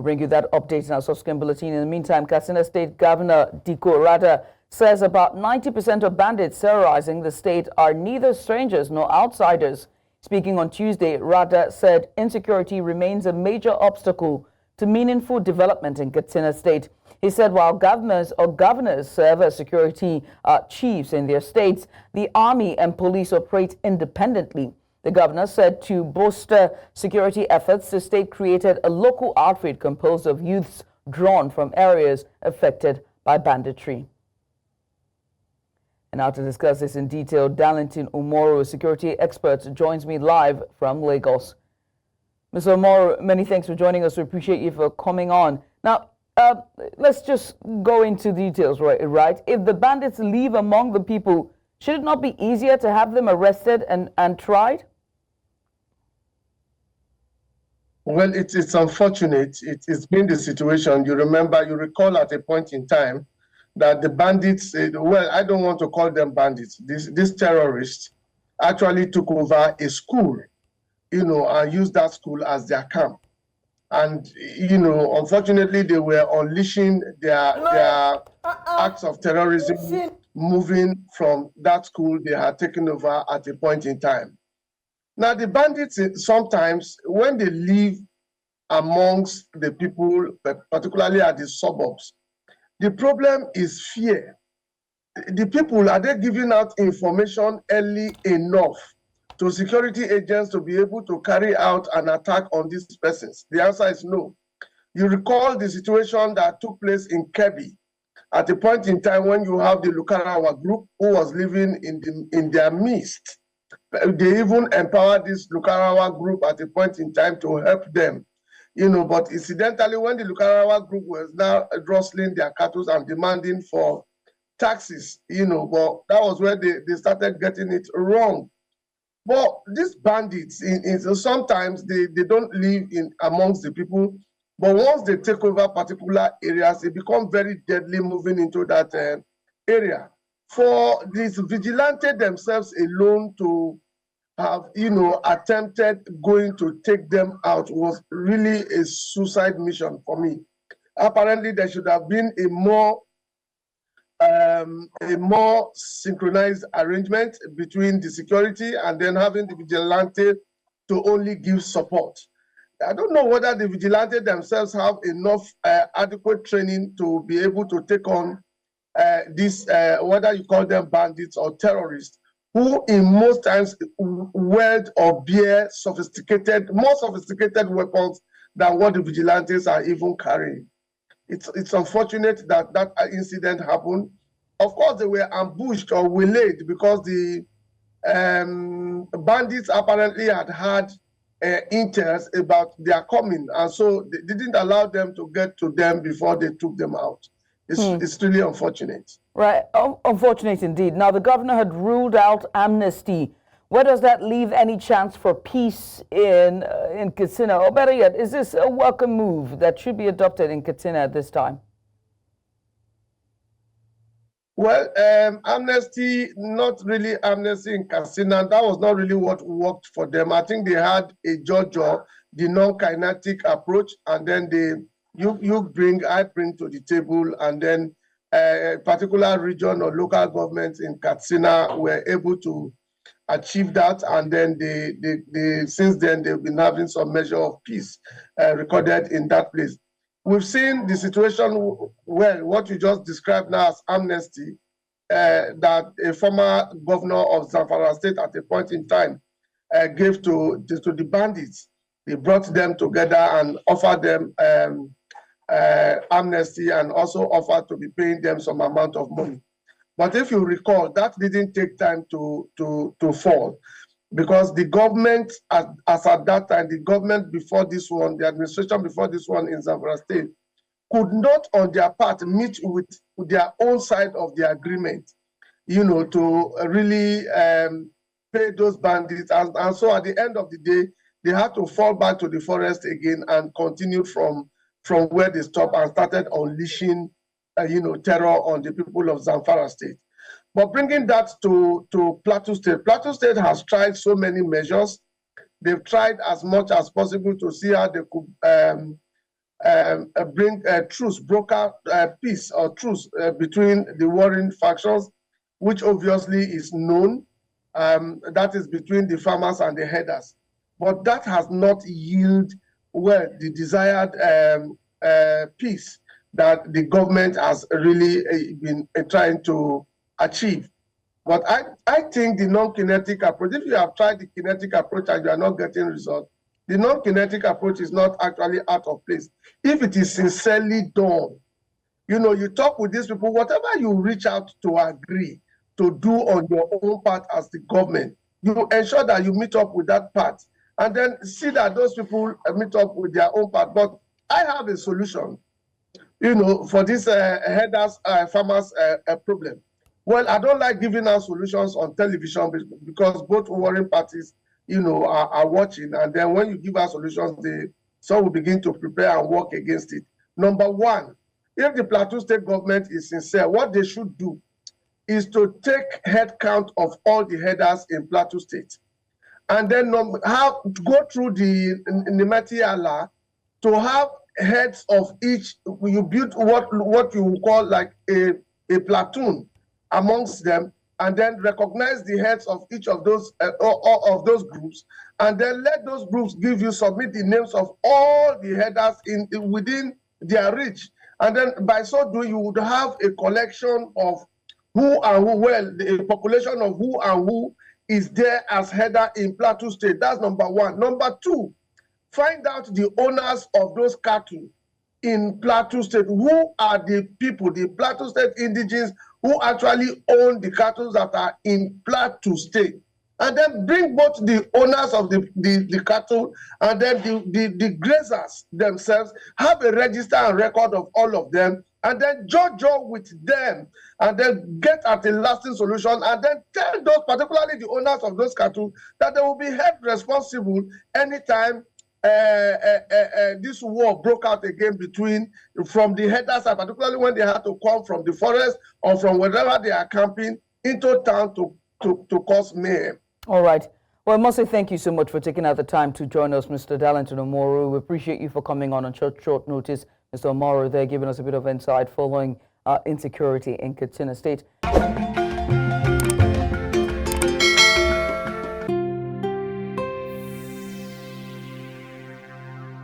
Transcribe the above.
We'll bring you that update in our subsequent bulletin. In the meantime, Katsina State Governor Dikko Radda says about 90% of bandits terrorizing the state are neither strangers nor outsiders. Speaking on Tuesday, Radda said insecurity remains a major obstacle to meaningful development in Katsina State. He said while governors serve as security chiefs in their states, the army and police operate independently. The governor said to bolster security efforts, the state created a local outfit composed of youths drawn from areas affected by banditry. And now to discuss this in detail, Darlington Umoru, a security expert, joins me live from Lagos. Mr. Umoru, many thanks for joining us. We appreciate you for coming on. Now, let's just go into details, right? If the bandits live among the people, should it not be easier to have them arrested and tried? Well, it's unfortunate. It's been the situation. You recall at a point in time that the bandits, well, I don't want to call them bandits. These terrorists actually took over a school, and used that school as their camp. And, unfortunately, they were unleashing their acts of terrorism, moving from that school they had taken over at a point in time. Now, the bandits, sometimes, when they live amongst the people, particularly at the suburbs, the problem is fear. The people, are they giving out information early enough to security agents to be able to carry out an attack on these persons? The answer is no. You recall the situation that took place in Kebbi at a point in time when you have the Lukarawa group who was living in their midst. They even empowered this Lukarawa group at a point in time to help them. But incidentally, when the Lukarawa group was now rustling their cattle and demanding for taxes, but that was where they started getting it wrong. But these bandits, sometimes they don't live amongst the people, but once they take over particular areas, they become very deadly moving into that area. For these vigilantes themselves alone to have, attempted going to take them out was really a suicide mission for me. Apparently, there should have been a more synchronized arrangement between the security and then having the vigilante to only give support. I don't know whether the vigilante themselves have enough adequate training to be able to take on whether you call them bandits or terrorists, who in most times wield or bear more sophisticated weapons than what the vigilantes are even carrying. It's unfortunate that that incident happened. Of course, they were ambushed or waylaid because the bandits apparently had intels about their coming, and so they didn't allow them to get to them before they took them out. It's really unfortunate. Right, unfortunate indeed. Now, the governor had ruled out amnesty. Where does that leave any chance for peace in Katsina? Or better yet, is this a welcome move that should be adopted in Katsina at this time? Well, amnesty, not really amnesty in Katsina. That was not really what worked for them. I think they had a JoJo, the non-kinetic approach, and then I bring to the table, and then a particular region or local governments in Katsina were able to achieve that, and then since then they've been having some measure of peace recorded in that place. We've seen the situation, well, what you just described now as amnesty, that a former governor of Zamfara State at a point in time gave to the bandits. They brought them together and offered them amnesty, and also offered to be paying them some amount of money. But if you recall, that didn't take time to fall, because the government, as at that time, the government before this one, the administration before this one in Zamfara State, could not on their part meet with their own side of the agreement, to really pay those bandits. And so at the end of the day, they had to fall back to the forest again and continue from where they stopped and started unleashing, terror on the people of Zamfara State. But bringing that to Plateau State, Plateau State has tried so many measures. They've tried as much as possible to see how they could bring a truce, broker peace or truce between the warring factions, which obviously is known. That is between the farmers and the herders. But that has not yielded, well, the desired peace that the government has really been trying to achieve. But I think the non-kinetic approach, if you have tried the kinetic approach and you are not getting results, the non-kinetic approach is not actually out of place. If it is sincerely done, you know, you talk with these people, whatever you reach out to agree to do on your own part as the government, you ensure that you meet up with that part and then see that those people meet up with their own part. But I have a solution, you know, for this herders, farmers problem. Well, I don't like giving out solutions on television because both warring parties, you know, are watching. And then when you give out solutions, some will begin to prepare and work against it. Number one, if the Plateau State government is sincere, what they should do is to take head count of all the herders in Plateau State. And then go through the Nimeti Allah to have heads of each. You build what you call like a platoon amongst them, and then recognize the heads of each of those groups, and then let those groups submit the names of all the headers within their reach. And then by so doing, you would have a collection of who and who, well, the population of who and who is there as header in Plateau State. That's number one. Number two, find out the owners of those cattle in Plateau State. Who are the people, the Plateau State indigenes, who actually own the cattle that are in Plateau State? And then bring both the owners of the cattle and then the grazers themselves, have a register and record of all of them, and then judge with them, and then get at a lasting solution, and then tell those, particularly the owners of those cattle, that they will be held responsible anytime this war broke out again from the headers, particularly when they had to come from the forest or from wherever they are camping into town to cause mayhem. All right. Well, I must say thank you so much for taking out the time to join us, Mr. Darlington Umoru. We appreciate you for coming on short notice. Mr. Umoru there giving us a bit of insight following insecurity in Katsina State.